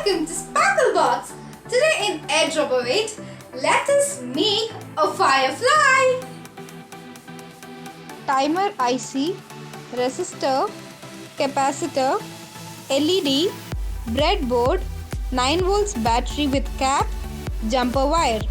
welcome to Sparklebox. Today in Edge Robot, let us make a Firefly. Timer IC, resistor, capacitor, LED, breadboard, 9 volts battery with cap, jumper wire.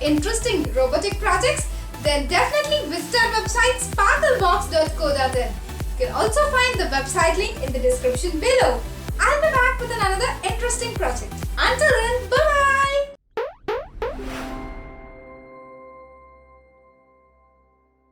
Interesting robotic projects? Then definitely visit our website sparklebox.co.in. You can also find the website link in the description below. I'll be back with another interesting project. Until then, bye.